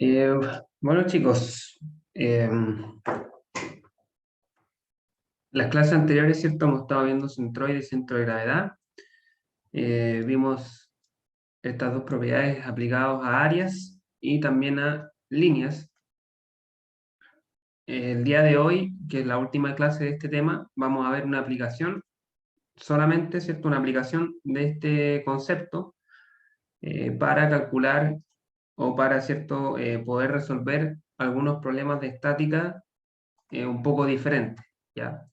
Eh, bueno, chicos, las clases anteriores, ¿cierto? Hemos estado viendo centroide y centro de gravedad. Vimos estas dos propiedades aplicadas a áreas y también a líneas. El día de hoy, que es la última clase de este tema, vamos a ver una aplicación, solamente, ¿cierto? Una aplicación de este concepto para calcular o para, ¿cierto? Poder resolver algunos problemas de estática un poco diferentes, ¿ya?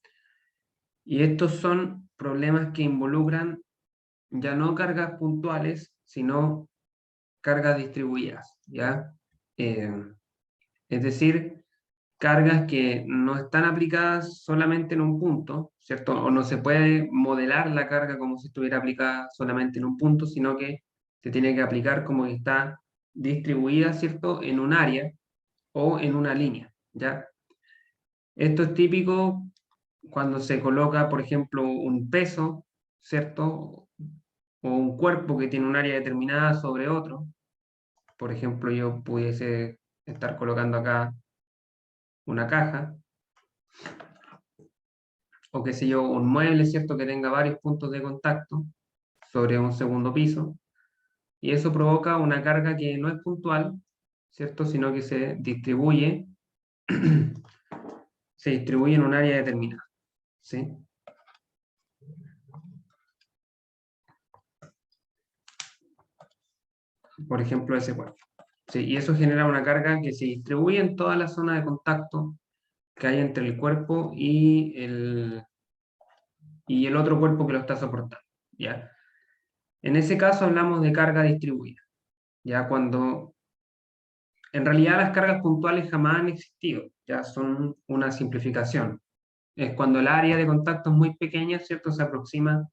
Y estos son problemas que involucran ya no cargas puntuales, sino cargas distribuidas, ¿ya? Eh, es decir, cargas que no están aplicadas solamente en un punto, ¿cierto? O no se puede modelar la carga como si estuviera aplicada solamente en un punto, sino que se tiene que aplicar como que está distribuida, ¿cierto? En un área o en una línea, ¿ya? Esto es típico cuando se coloca, por ejemplo, un peso, ¿cierto? O un cuerpo que tiene un área determinada sobre otro. Por ejemplo, yo pudiese estar colocando acá una caja, o qué sé yo, un mueble, ¿cierto? Que tenga varios puntos de contacto sobre un segundo piso. Y eso provoca una carga que no es puntual, ¿cierto? Sino que se distribuye en un área determinada, ¿sí? Por ejemplo, ese cuerpo. Sí, y eso genera una carga que se distribuye en toda la zona de contacto que hay entre el cuerpo y el otro cuerpo que lo está soportando, ¿ya? En ese caso hablamos de carga distribuida, ya cuando en realidad las cargas puntuales jamás han existido, ya son una simplificación. Es cuando el área de contacto es muy pequeña, ¿cierto? Se aproxima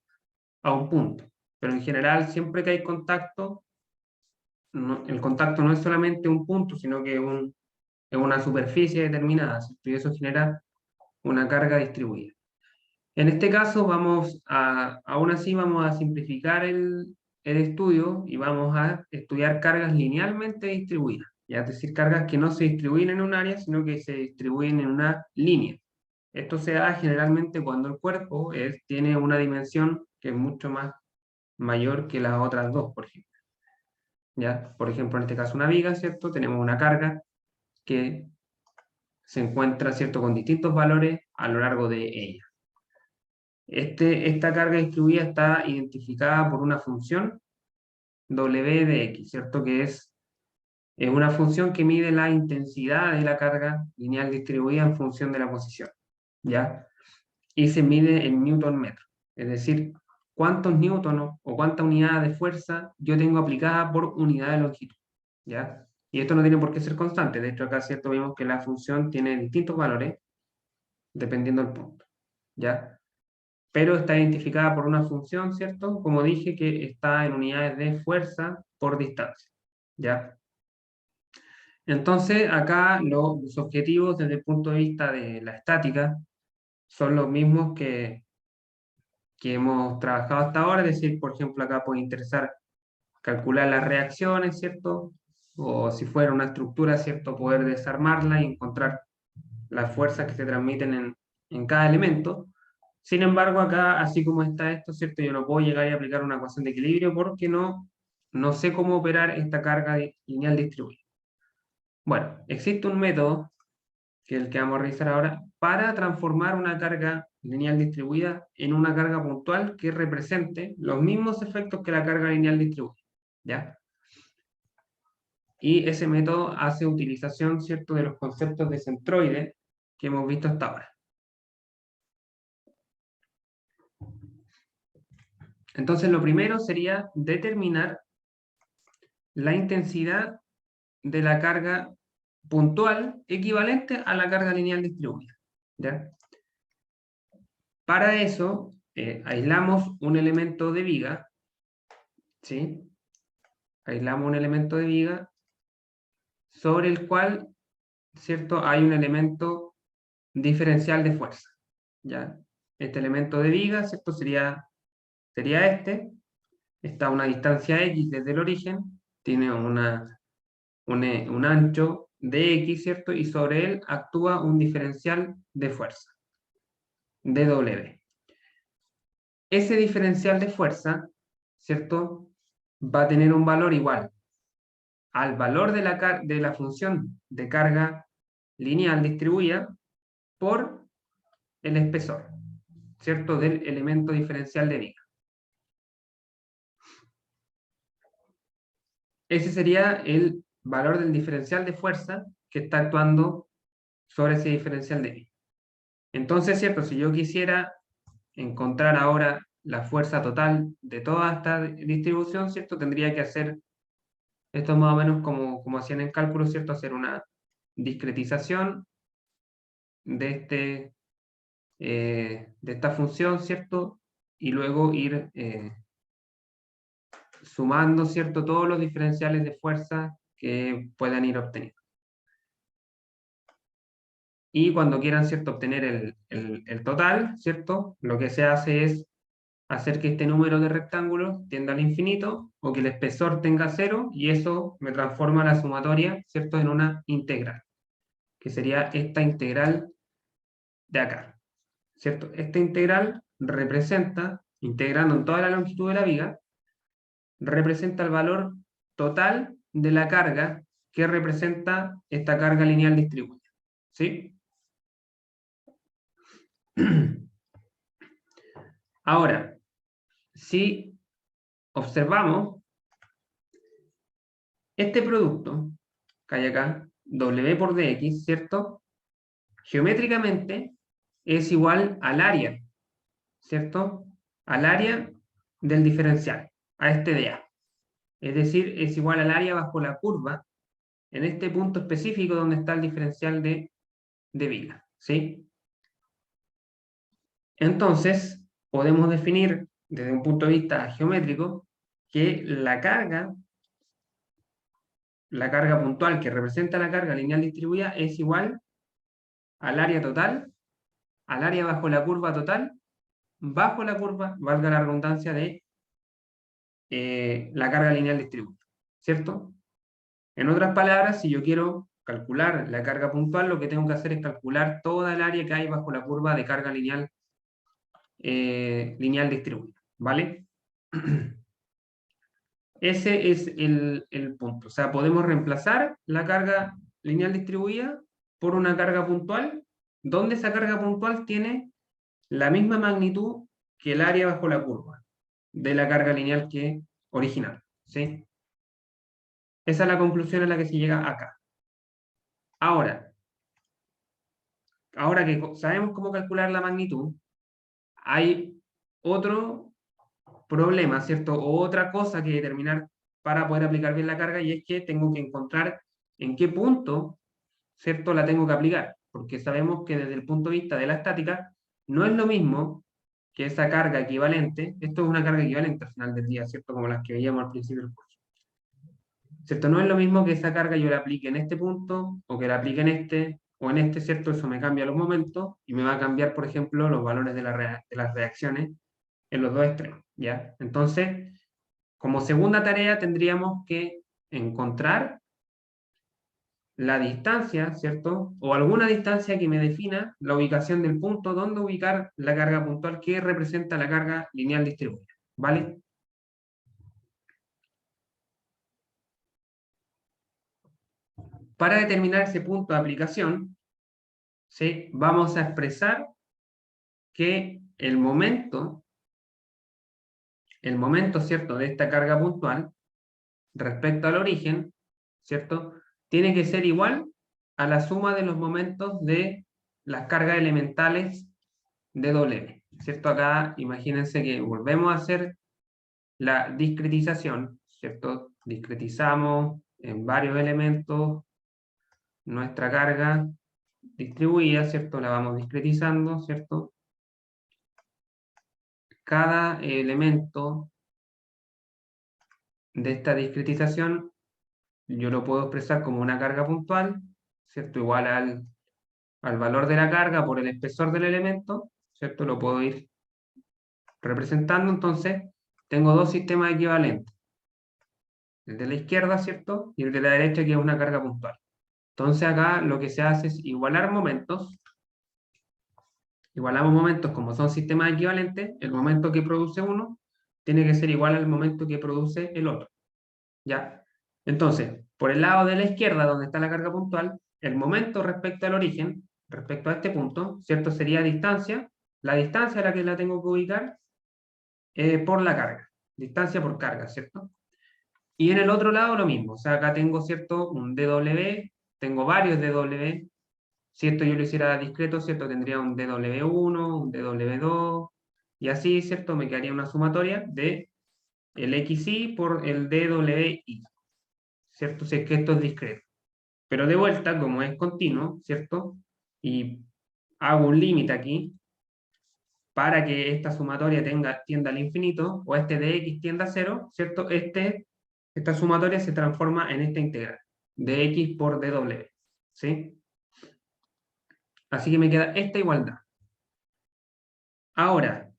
a un punto. Pero en general, siempre que hay contacto, el contacto no es solamente un punto, sino que es una superficie determinada, ¿cierto? Y eso genera una carga distribuida. En este caso, aún así vamos a simplificar el estudio y vamos a estudiar cargas linealmente distribuidas, ya es decir, cargas que no se distribuyen en un área, sino que se distribuyen en una línea. Esto se da generalmente cuando el cuerpo tiene una dimensión que es mucho más mayor que las otras dos, por ejemplo. ¿Ya? Por ejemplo, en este caso una viga, ¿cierto? Tenemos una carga que se encuentra, ¿cierto?, con distintos valores a lo largo de ella. Esta carga distribuida está identificada por una función W de X, ¿cierto? Que es una función que mide la intensidad de la carga lineal distribuida en función de la posición, ¿ya? Y se mide en newton metro, es decir, cuántos newtonos o cuánta unidad de fuerza yo tengo aplicada por unidad de longitud, ¿ya? Y esto no tiene por qué ser constante, de hecho acá, ¿cierto? Vemos que la función tiene distintos valores dependiendo del punto, ¿ya? Pero está identificada por una función, ¿cierto? Como dije, que está en unidades de fuerza por distancia, ¿ya? Entonces, acá los objetivos desde el punto de vista de la estática son los mismos que hemos trabajado hasta ahora, es decir, por ejemplo, acá puede interesar calcular las reacciones, ¿cierto? O si fuera una estructura, ¿cierto? Poder desarmarla y encontrar las fuerzas que se transmiten en cada elemento. Sin embargo, acá, así como está esto, ¿cierto? Yo no puedo llegar y aplicar una ecuación de equilibrio porque no sé cómo operar esta carga lineal distribuida. Bueno, existe un método, que es el que vamos a revisar ahora, para transformar una carga lineal distribuida en una carga puntual que represente los mismos efectos que la carga lineal distribuida, ¿ya? Y ese método hace utilización, ¿cierto?, de los conceptos de centroide que hemos visto hasta ahora. Entonces, lo primero sería determinar la intensidad de la carga puntual equivalente a la carga lineal distribuida, ¿ya? Para eso, aislamos un elemento de viga, ¿sí? Aislamos un elemento de viga sobre el cual, ¿cierto?, hay un elemento diferencial de fuerza, ¿ya? Este elemento de viga, ¿cierto?, sería este, está a una distancia X desde el origen, tiene un ancho de X, ¿cierto? Y sobre él actúa un diferencial de fuerza, dW. Ese diferencial de fuerza, ¿cierto? Va a tener un valor igual al valor de la función de carga lineal distribuida por el espesor, ¿cierto? Del elemento diferencial de viga. Ese sería el valor del diferencial de fuerza que está actuando sobre ese diferencial de viga. Entonces, ¿cierto? Si yo quisiera encontrar ahora la fuerza total de toda esta distribución, ¿cierto? Tendría que hacer esto más o menos como hacían en cálculo, ¿cierto? Hacer una discretización de, de esta función, ¿cierto? Y luego ir sumando, ¿cierto? Todos los diferenciales de fuerza que puedan ir obteniendo. Y cuando quieran, ¿cierto? Obtener el total, ¿cierto? Lo que se hace es hacer que este número de rectángulos tienda al infinito o que el espesor tenga 0 y eso me transforma la sumatoria, ¿cierto? En una integral, que sería esta integral de acá, ¿cierto? Esta integral representa, integrando en toda la longitud de la viga, representa el valor total de la carga que representa esta carga lineal distribuida, ¿sí? Ahora, si observamos este producto que hay acá, W por dx, ¿cierto? Geométricamente es igual al área, ¿cierto? Al área del diferencial, a este de A. Es decir, es igual al área bajo la curva en este punto específico donde está el diferencial de viga, ¿sí? Entonces, podemos definir desde un punto de vista geométrico que la carga puntual que representa la carga lineal distribuida es igual al área total, al área bajo la curva total, bajo la curva, valga la redundancia, de la carga lineal distribuida, ¿cierto? En otras palabras, si yo quiero calcular la carga puntual, lo que tengo que hacer es calcular toda el área que hay bajo la curva de carga lineal, lineal distribuida, ¿vale? Ese es el punto. O sea, podemos reemplazar la carga lineal distribuida por una carga puntual, donde esa carga puntual tiene la misma magnitud que el área bajo la curva de la carga lineal que original, ¿sí? Esa es la conclusión a la que se llega acá. Ahora que sabemos cómo calcular la magnitud, hay otro problema, ¿cierto? O otra cosa que determinar para poder aplicar bien la carga, y es que tengo que encontrar en qué punto, ¿cierto? La tengo que aplicar, porque sabemos que desde el punto de vista de la estática, no es lo mismo que esa carga equivalente, esto es una carga equivalente al final del día, ¿cierto? Como las que veíamos al principio del curso. ¿Cierto? No es lo mismo que esa carga yo la aplique en este punto, o que la aplique en este, o en este, ¿cierto? Eso me cambia los momentos, y me va a cambiar, por ejemplo, los valores de las reacciones en los dos extremos, ¿ya? Entonces, como segunda tarea tendríamos que encontrar la distancia, ¿cierto? O alguna distancia que me defina la ubicación del punto donde ubicar la carga puntual que representa la carga lineal distribuida, ¿vale? Para determinar ese punto de aplicación, ¿sí? Vamos a expresar que el momento, ¿cierto?, de esta carga puntual respecto al origen, ¿cierto?, tiene que ser igual a la suma de los momentos de las cargas elementales de W, ¿cierto? Acá imagínense que volvemos a hacer la discretización, ¿cierto? Discretizamos en varios elementos nuestra carga distribuida, ¿cierto? La vamos discretizando, ¿cierto? Cada elemento de esta discretización yo lo puedo expresar como una carga puntual, ¿cierto? Igual al valor de la carga por el espesor del elemento, ¿cierto? Lo puedo ir representando, entonces tengo dos sistemas equivalentes. el de la izquierda, ¿cierto? Y el de la derecha, que es una carga puntual. Entonces acá lo que se hace es igualar momentos. Igualamos momentos como son sistemas equivalentes, el momento que produce uno tiene que ser igual al momento que produce el otro. ¿Ya? Entonces, por el lado de la izquierda, donde está la carga puntual, el momento respecto al origen, respecto a este punto, ¿cierto? Sería distancia, la distancia a la que la tengo que ubicar por la carga, distancia por carga, ¿cierto? Y en el otro lado lo mismo, o sea, acá tengo, ¿cierto? Un dw, tengo varios dw, si esto yo lo hiciera discreto, ¿cierto? Tendría un dw1, un dw2, y así, ¿cierto? Me quedaría una sumatoria de el xy por el dwi, ¿cierto? Si es que esto es discreto. Pero de vuelta, como es continuo, ¿cierto? Y hago un límite aquí para que esta sumatoria tienda al infinito, o este dx tienda a cero, ¿cierto? Esta sumatoria se transforma en esta integral, dx por dw, ¿sí? Así que me queda esta igualdad. Ahora,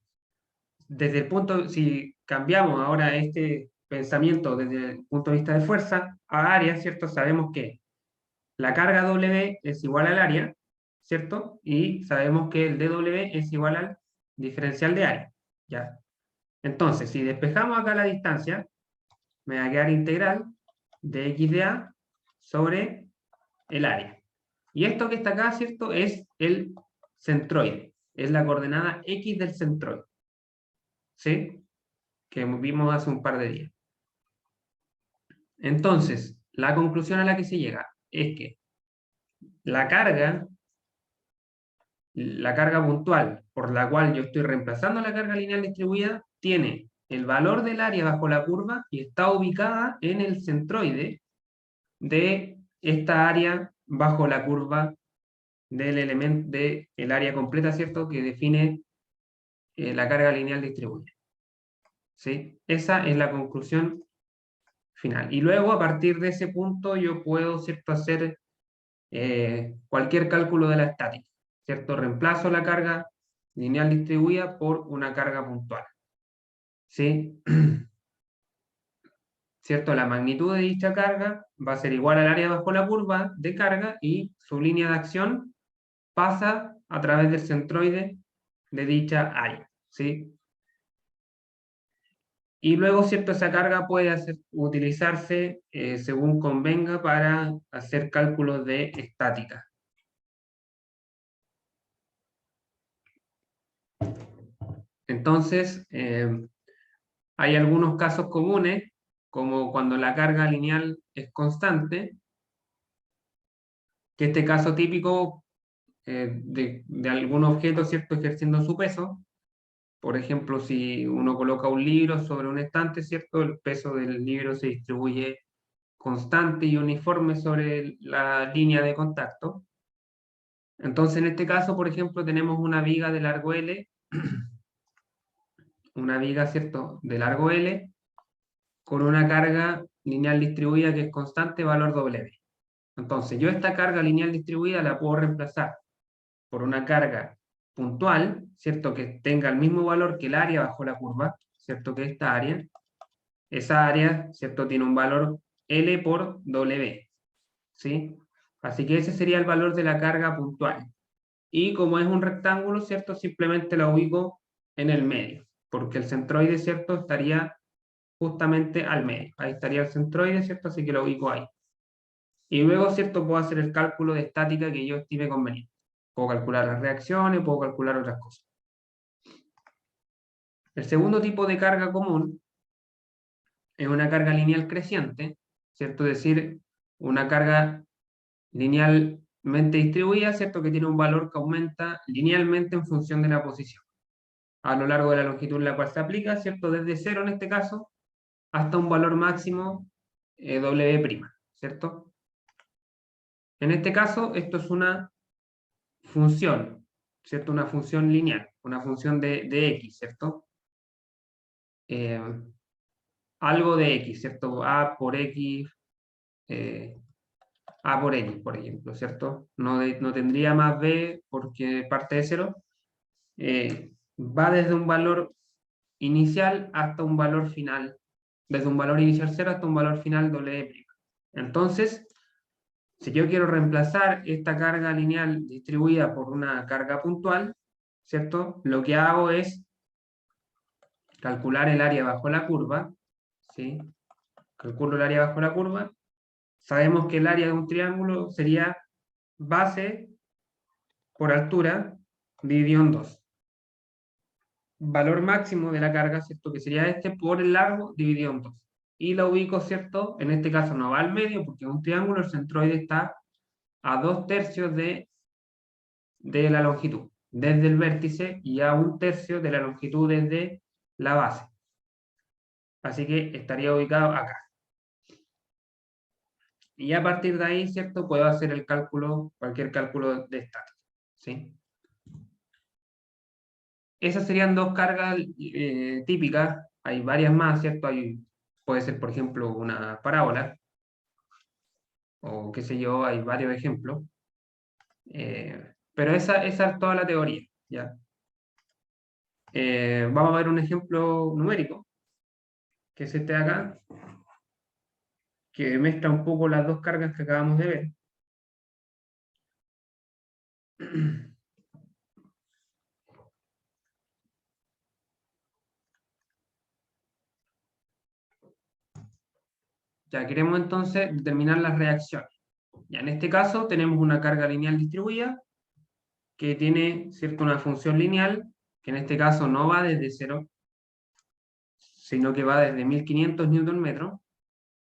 desde el punto, si cambiamos ahora este pensamiento desde el punto de vista de fuerza a área, ¿cierto? Sabemos que la carga W es igual al área, ¿cierto? Y sabemos que el dW es igual al diferencial de área, ¿ya? Entonces, si despejamos acá la distancia, me va a quedar integral de x de A sobre el área. Y esto que está acá, ¿cierto? Es el centroide, es la coordenada x del centroide, ¿sí? Que vimos hace un par de días. Entonces, la conclusión a la que se llega es que la carga puntual por la cual yo estoy reemplazando la carga lineal distribuida tiene el valor del área bajo la curva y está ubicada en el centroide de esta área bajo la curva del elemento del área completa, ¿cierto? Que define la carga lineal distribuida. ¿Sí? Esa es la conclusión final. Y luego, a partir de ese punto, yo puedo, ¿cierto?, hacer cualquier cálculo de la estática, ¿cierto? Reemplazo la carga lineal distribuida por una carga puntual, ¿sí? ¿Cierto? La magnitud de dicha carga va a ser igual al área bajo la curva de carga y su línea de acción pasa a través del centroide de dicha área, ¿sí? Y luego, ¿cierto? Esa carga puede utilizarse según convenga para hacer cálculos de estática. Entonces, hay algunos casos comunes, como cuando la carga lineal es constante, que este caso típico de algún objeto, ¿cierto?, ejerciendo su peso. Por ejemplo, si uno coloca un libro sobre un estante, ¿cierto?, el peso del libro se distribuye constante y uniforme sobre la línea de contacto. Entonces, en este caso, por ejemplo, tenemos una viga de largo L, una viga, ¿cierto?, de largo L, con una carga lineal distribuida que es constante, valor W. Entonces, yo esta carga lineal distribuida la puedo reemplazar por una carga puntual, ¿cierto?, que tenga el mismo valor que el área bajo la curva, ¿cierto?, que esta área. Esa área, ¿cierto?, tiene un valor L por W, ¿sí? Así que ese sería el valor de la carga puntual. Y como es un rectángulo, ¿cierto?, simplemente la ubico en el medio, porque el centroide, ¿cierto?, estaría justamente al medio. Ahí estaría el centroide, ¿cierto? Así que lo ubico ahí. Y luego, ¿cierto?, puedo hacer el cálculo de estática que yo estime conveniente. Puedo calcular las reacciones, puedo calcular otras cosas. El segundo tipo de carga común es una carga lineal creciente, ¿cierto? Es decir, una carga linealmente distribuida, ¿cierto?, que tiene un valor que aumenta linealmente en función de la posición a lo largo de la longitud en la cual se aplica, ¿cierto? Desde cero en este caso hasta un valor máximo W', ¿cierto? En este caso, esto es una función, ¿cierto? Una función lineal, una función de x, ¿cierto? Eh, algo de x, ¿cierto? A por x, A por x, por ejemplo, ¿cierto? No tendría más b porque parte de cero. Va desde un valor inicial hasta un valor final desde un valor inicial 0 hasta un valor final W'. Entonces, si yo quiero reemplazar esta carga lineal distribuida por una carga puntual, ¿cierto? Lo que hago es calcular el área bajo la curva, ¿sí? Calculo el área bajo la curva. Sabemos que el área de un triángulo sería base por altura dividido en 2. Valor máximo de la carga, ¿cierto? Que sería este por el largo dividido en 2. Y la ubico, ¿cierto? En este caso no va al medio porque es un triángulo, el centroide está a 2/3 de la longitud, desde el vértice, y a 1/3 de la longitud desde la base. Así que estaría ubicado acá. Y a partir de ahí, ¿cierto? Puedo hacer el cálculo, cualquier cálculo de estática, ¿sí? Esas serían dos cargas típicas. Hay varias más, ¿cierto? Puede ser, por ejemplo, una parábola, o qué sé yo, hay varios ejemplos. Pero esa es toda la teoría, ¿ya? Vamos a ver un ejemplo numérico, que es este de acá, que mezcla un poco las dos cargas que acabamos de ver. Ya queremos entonces determinar las reacciones. Ya en este caso tenemos una carga lineal distribuida que tiene, ¿cierto?, una función lineal, que en este caso no va desde 0, sino que va desde 1500 Nm,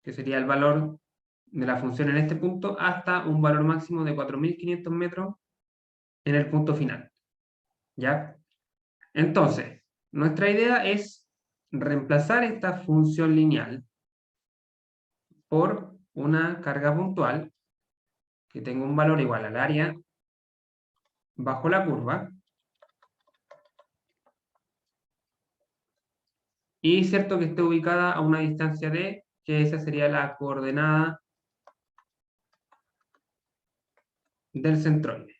que sería el valor de la función en este punto, hasta un valor máximo de 4500 metros en el punto final. ¿Ya? Entonces, nuestra idea es reemplazar esta función lineal por una carga puntual que tenga un valor igual al área bajo la curva, y cierto que esté ubicada a una distancia d, que esa sería la coordenada del centroide.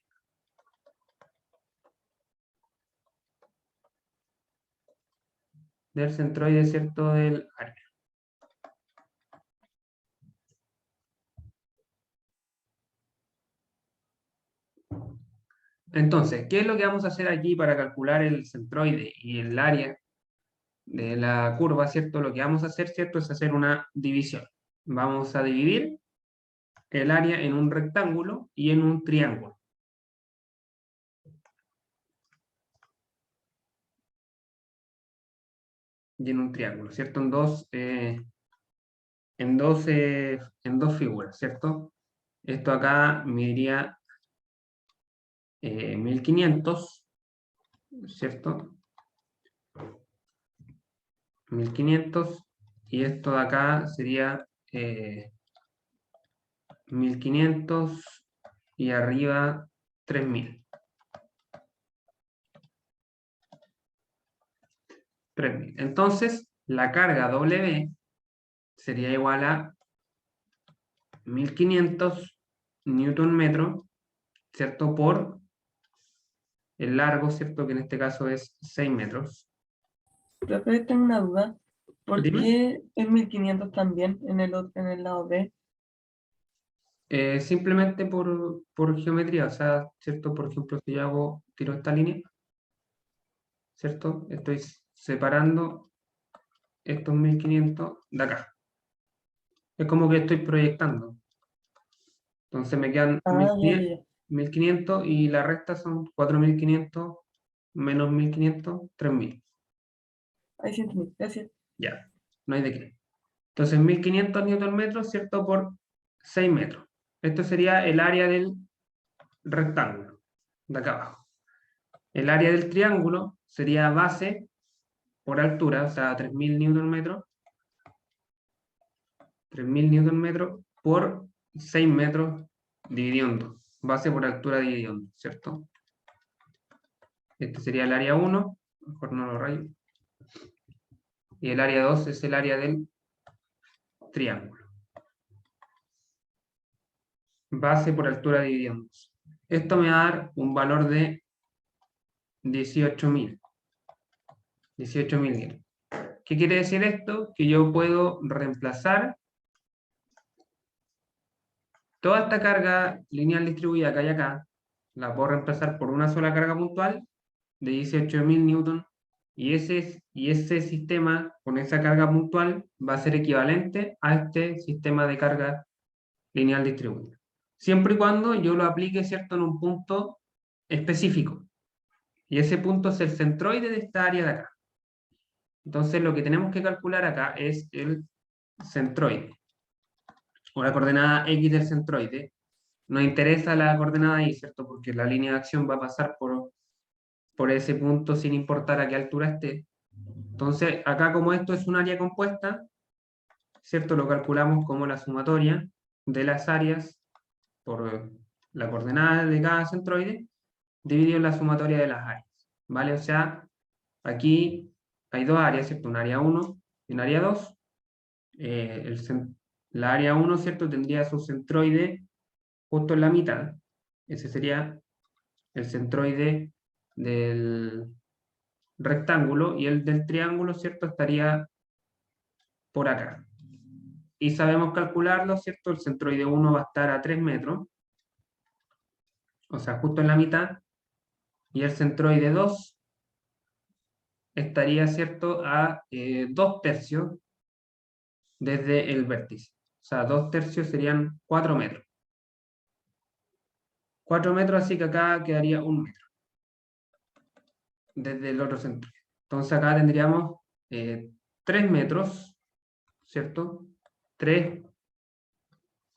Del centroide, ¿cierto?, del área. Entonces, ¿qué es lo que vamos a hacer aquí para calcular el centroide y el área de la curva, ¿cierto? Lo que vamos a hacer, ¿cierto?, es hacer una división. Vamos a dividir el área en un rectángulo y en un triángulo. Y en un triángulo, ¿cierto? En dos figuras, ¿cierto? Esto acá mediría 1500, ¿cierto? 1500, y esto de acá sería 1500 y arriba 3000. 3000. Entonces, la carga W sería igual a 1500 newton metro, ¿cierto? Por el largo, ¿cierto? Que en este caso es 6 metros. Profe, tengo una duda. ¿Por Dime. qué es 1500 también en el lado B? Simplemente por geometría, o sea, ¿cierto? Por ejemplo, si yo tiro esta línea, ¿cierto? Estoy separando estos 1500 de acá. Es como que estoy proyectando. Entonces me quedan Ah, ya, ya, ya. 1500 y la recta son 4500 menos 1500, 3000. Ahí sí entendí. Gracias. Ya, no hay de qué. Entonces 1500 newton metros, ¿cierto? Por 6 metros. Esto sería el área del rectángulo, de acá abajo. El área del triángulo sería base por altura, o sea, 3000 newton metros. 3000 newton metros por 6 metros dividido en 2. Base por altura dividido en 2, ¿cierto? Este sería el área 1, mejor no lo rayo. Y el área 2 es el área del triángulo. Base por altura dividido en 2. Esto me va a dar un valor de 18.000. 18.000, ¿Qué quiere decir esto? Que yo puedo reemplazar toda esta carga lineal distribuida que hay acá, la puedo reemplazar por una sola carga puntual de 18.000 newton, y ese sistema con esa carga puntual va a ser equivalente a este sistema de carga lineal distribuida. Siempre y cuando yo lo aplique, ¿cierto?, en un punto específico. Y ese punto es el centroide de esta área de acá. Entonces lo que tenemos que calcular acá es el centroide, o la coordenada X del centroide. Nos interesa la coordenada Y, ¿cierto? Porque la línea de acción va a pasar por ese punto sin importar a qué altura esté. Entonces, acá como esto es un área compuesta, ¿cierto? Lo calculamos como la sumatoria de las áreas por la coordenada de cada centroide, dividido en la sumatoria de las áreas, ¿vale? O sea, aquí hay dos áreas, ¿cierto? Un área 1 y un área 2. La área 1, ¿cierto? Tendría su centroide justo en la mitad. Ese sería el centroide del rectángulo, y el del triángulo, ¿cierto?, estaría por acá. Y sabemos calcularlo, ¿cierto? El centroide 1 va a estar a 3 metros, o sea, justo en la mitad, y el centroide 2 estaría, ¿cierto?, a 2 tercios desde el vértice. O sea, 2 tercios serían 4 metros. 4 metros, así que acá quedaría 1 metro desde el otro centroide. Entonces acá tendríamos 3 metros, ¿cierto? 3,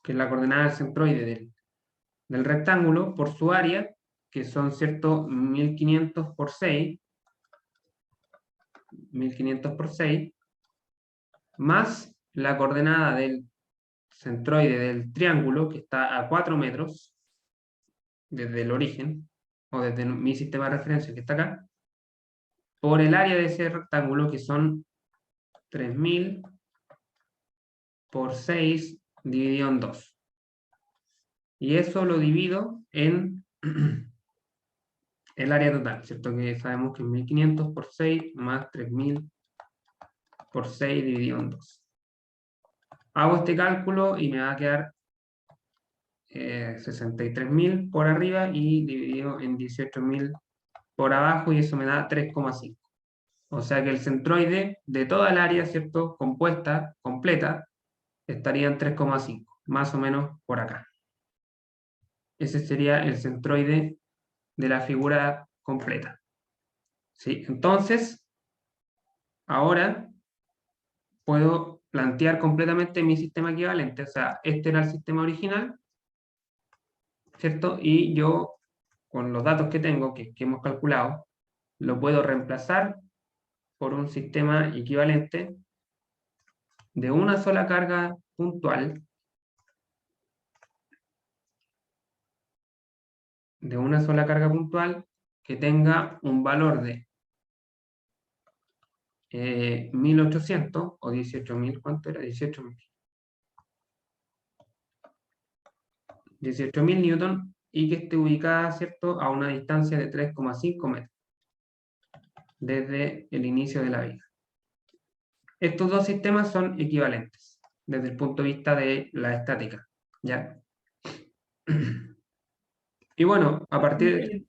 que es la coordenada del centroide del rectángulo, por su área, que son, ¿cierto?, 1500 por 6, 1500 por 6, más la coordenada del centroide del triángulo, que está a 4 metros desde el origen, o desde mi sistema de referencia que está acá, por el área de ese rectángulo, que son 3000 por 6 dividido en 2. Y eso lo divido en el área total, ¿cierto? Que sabemos que es 1500 por 6 más 3000 por 6 dividido en 2. Hago este cálculo y me va a quedar 63.000 por arriba y dividido en 18.000 por abajo, y eso me da 3,5. O sea que el centroide de toda el área, ¿cierto?, compuesta, completa, estaría en 3,5, más o menos por acá. Ese sería el centroide de la figura completa. ¿Sí? Entonces, ahora puedo plantear completamente mi sistema equivalente. O sea, este era el sistema original, ¿cierto? Y yo, con los datos que tengo, que hemos calculado, lo puedo reemplazar por un sistema equivalente de una sola carga puntual, que tenga un valor de 1800 o 18.000, ¿cuánto era? 18.000 newton, y que esté ubicada, ¿cierto?, a una distancia de 3,5 metros desde el inicio de la viga. Estos dos sistemas son equivalentes desde el punto de vista de la estática, ¿ya? Y bueno, a partir de...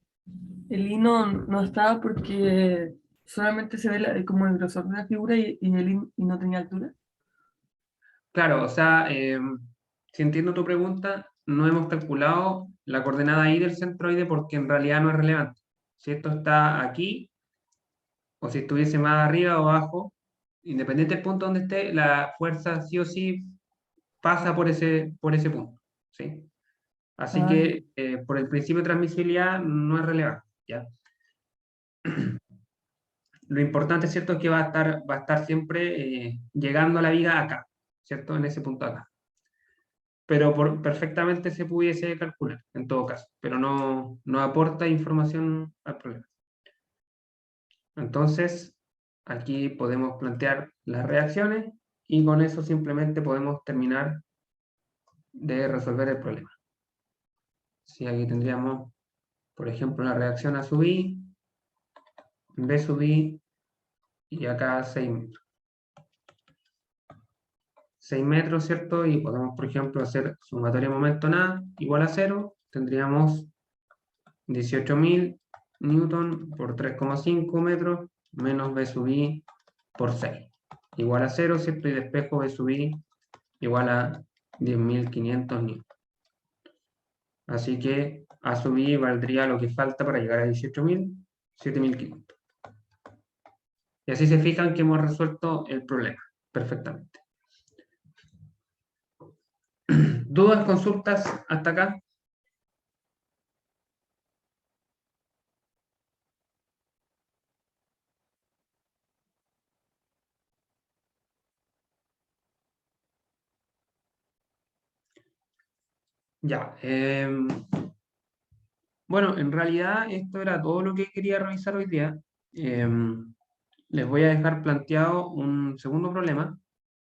El I no estaba porque solamente se ve como el grosor de la figura y el I y no tenía altura. Claro, o sea, si entiendo tu pregunta, no hemos calculado la coordenada Y del centroide porque en realidad no es relevante. Si esto está aquí, o si estuviese más arriba o abajo, independiente del punto donde esté, la fuerza sí o sí pasa por ese punto, ¿sí? Así Ah, que por el principio de transmisibilidad no es relevante, ¿ya? Lo importante, ¿cierto?, es que va a estar siempre llegando a la viga acá, ¿cierto? En ese punto acá. Pero perfectamente se pudiese calcular, en todo caso, pero no aporta información al problema. Entonces, aquí podemos plantear las reacciones y con eso simplemente podemos terminar de resolver el problema. Si aquí tendríamos, por ejemplo, la reacción A sub I, B sub I, y acá 6 metros. 6 metros, ¿cierto? Y podemos, por ejemplo, hacer sumatoria momento A igual a 0. Tendríamos 18.000 newton por 3,5 metros menos B sub I por 6. Igual a 0, ¿cierto? Y despejo B sub I igual a 10.500 newton. Así que A sub I valdría lo que falta para llegar a 18.000, 7.500. Y así se fijan que hemos resuelto el problema perfectamente. ¿Dudas, consultas hasta acá? Ya. Bueno, en realidad esto era todo lo que quería revisar hoy día. Les voy a dejar planteado un segundo problema,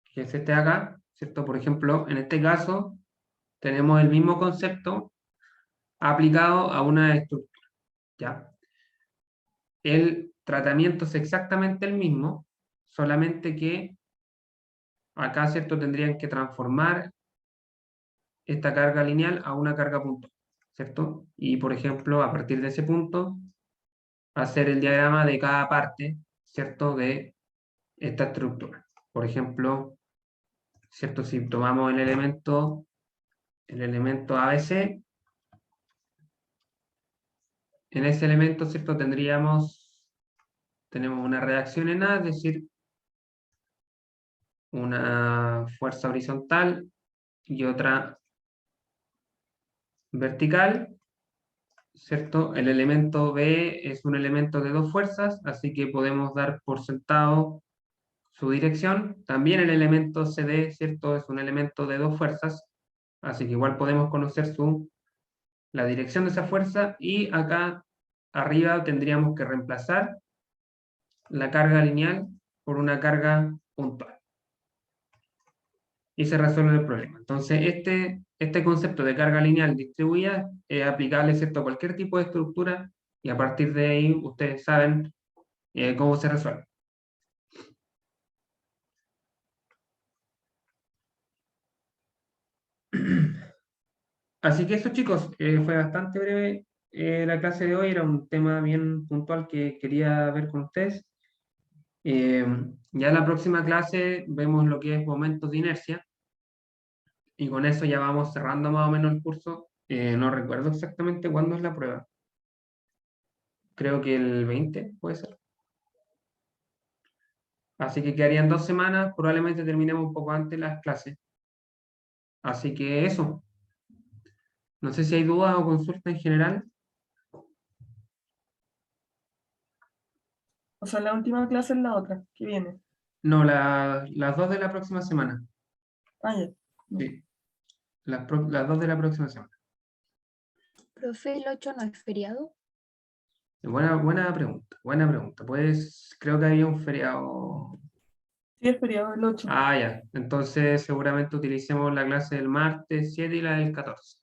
que es este de acá, ¿cierto? Por ejemplo, en este caso tenemos el mismo concepto aplicado a una estructura, ¿ya? El tratamiento es exactamente el mismo, solamente que acá, ¿cierto? Tendrían que transformar esta carga lineal a una carga puntual, ¿cierto? Y, por ejemplo, a partir de ese punto, hacer el diagrama de cada parte, ¿cierto? De esta estructura. Por ejemplo, ¿cierto? Si tomamos el elemento ABC, en ese elemento, ¿cierto? Tenemos una reacción en A, es decir, una fuerza horizontal y otra vertical, ¿cierto? El elemento B es un elemento de dos fuerzas, así que podemos dar por sentado su dirección. También el elemento CD, ¿cierto? Es un elemento de dos fuerzas, así que igual podemos conocer la dirección de esa fuerza, y acá arriba tendríamos que reemplazar la carga lineal por una carga puntual. Y se resuelve el problema. Entonces, este concepto de carga lineal distribuida es aplicable, ¿cierto?, a cualquier tipo de estructura, y a partir de ahí ustedes saben cómo se resuelve. Así que eso, chicos, fue bastante breve la clase de hoy. Era un tema bien puntual que quería ver con ustedes. Ya en la próxima clase vemos lo que es momentos de inercia, y con eso ya vamos cerrando más o menos el curso. No recuerdo exactamente cuándo es la prueba. Creo que el 20 puede ser. Así que quedarían 2 semanas, probablemente terminemos un poco antes las clases. Así que eso. No sé si hay dudas o consultas en general. O sea, la última clase es la otra, que viene. No, las 2 de la próxima semana. Ah, ya. Sí, las 2 de la próxima semana. Profe, ¿el 8 no es feriado? Buena pregunta, buena pregunta. Pues creo que había un feriado. Sí, es feriado el 8. Ah, ya. Entonces seguramente utilicemos la clase del martes 7 y la del 14.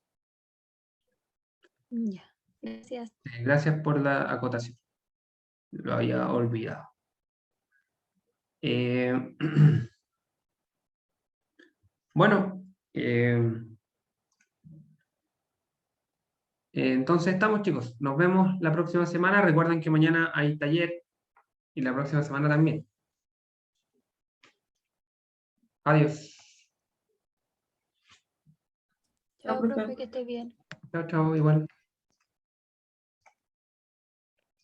Ya, gracias. Gracias por la acotación. Lo había olvidado. Bueno, entonces estamos, chicos. Nos vemos la próxima semana. Recuerden que mañana hay taller y la próxima semana también. Adiós. Chao, profe. profe, que esté bien. Chao, chao, igual.